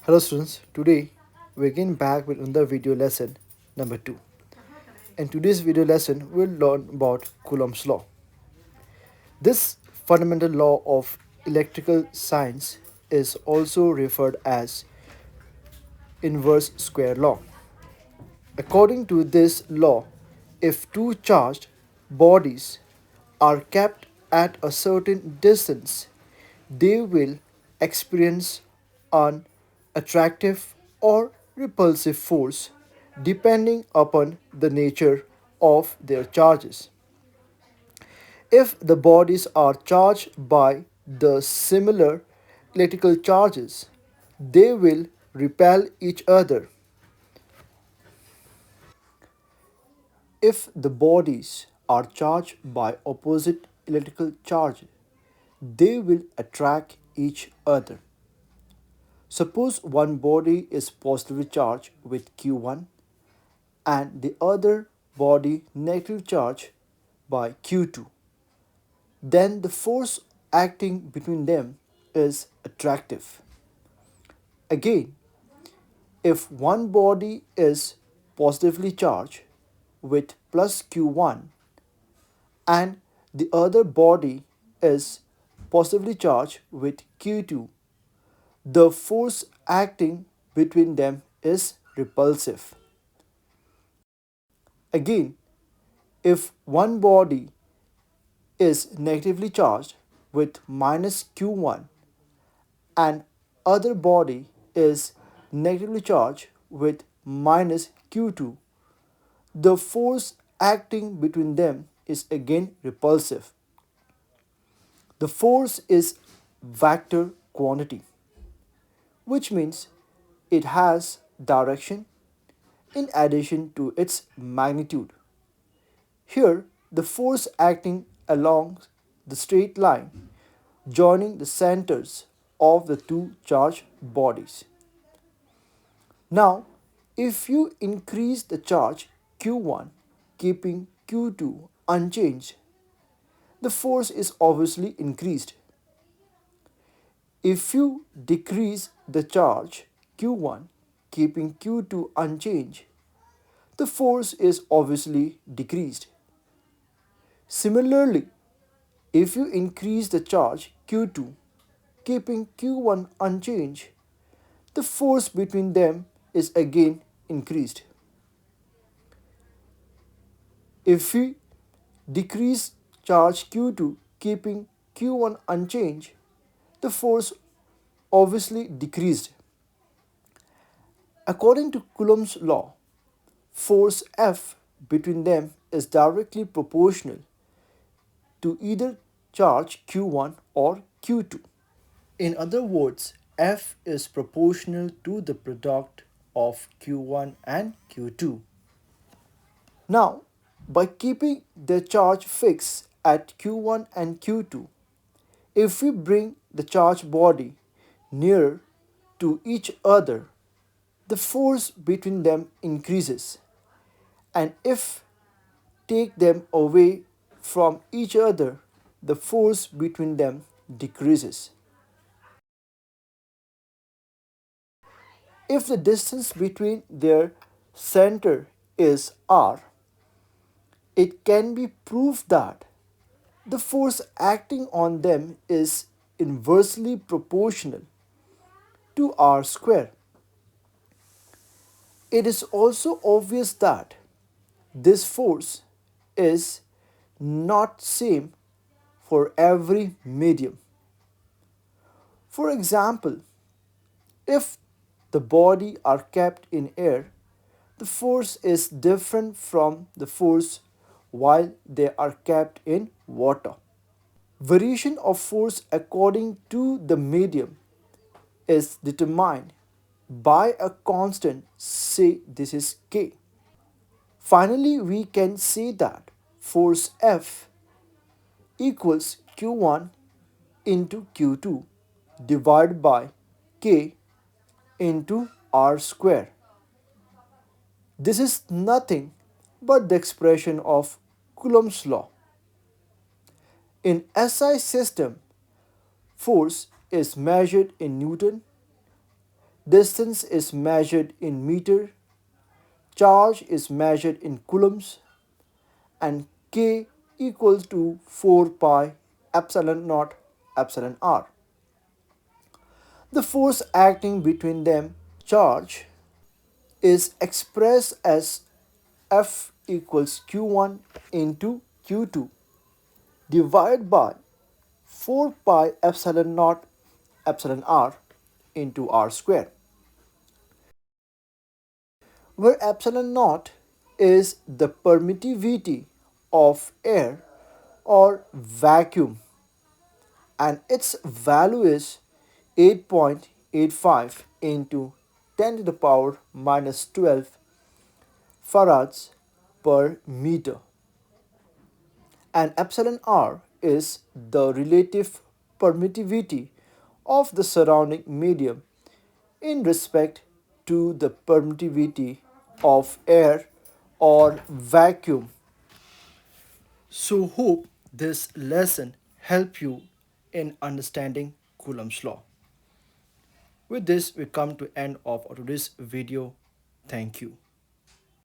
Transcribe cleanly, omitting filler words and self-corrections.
Hello students, today we're again back with another video lesson number 2. In today's video lesson, we'll learn about Coulomb's law. This fundamental law of electrical science is also referred as inverse square law. According to this law, if two charged bodies are kept at a certain distance, they will experience an attractive or repulsive force depending upon the nature of their charges. If the bodies are charged by the similar electrical charges, they will repel each other. If the bodies are charged by opposite electrical charges, they will attract each other. Suppose one body is positively charged with Q1 and the other body negatively charged by Q2. Then the force acting between them is attractive. Again, if one body is positively charged with plus Q1 and the other body is positively charged with Q2, the force acting between them is repulsive. Again, if one body is negatively charged with minus Q1 and other body is negatively charged with minus Q2, the force acting between them is again repulsive. The force is vector quantity, which means it has direction in addition to its magnitude. Here, the force acting along the straight line joining the centers of the two charged bodies. Now, if you increase the charge Q1 keeping Q2 unchanged, the force is obviously increased. If you decrease the charge Q1 keeping Q2 unchanged, the force is obviously decreased. Similarly, if you increase the charge Q2 keeping Q1 unchanged, the force between them is again increased. If we decrease charge Q2 keeping Q1 unchanged, the force obviously decreased. According to Coulomb's law, force F between them is directly proportional to either charge Q1 or Q2. In other words, F is proportional to the product of Q1 and Q2. Now, by keeping the charge fixed at Q1 and Q2, if we bring the charged body near to each other, the force between them increases, and if take them away from each other, the force between them decreases. If the distance between their center is r, it can be proved that the force acting on them is inversely proportional to r square. It is also obvious that this force is not same for every medium. For example, if the body are kept in air, the force is different from the force while they are kept in water. Variation of force according to the medium is determined by a constant, say this is K. Finally, we can say that force F equals Q1 into Q2 divided by K into R square. This is nothing but the expression of Coulomb's law. In SI system, force is measured in Newton. distance is measured in meter, charge is measured in coulombs, and K equals to 4 pi epsilon naught epsilon r. The force acting between them, charge, is expressed as F equals Q1 into Q2 divided by 4 pi epsilon naught epsilon r into r square, where epsilon naught is the permittivity of air or vacuum and its value is 8.85 into 10 to the power minus 12 farads per meter, and epsilon r is the relative permittivity of the surrounding medium in respect to the permittivity of air or vacuum. So hope this lesson help you in understanding Coulomb's law. With this we come to end of today's video. Thank you.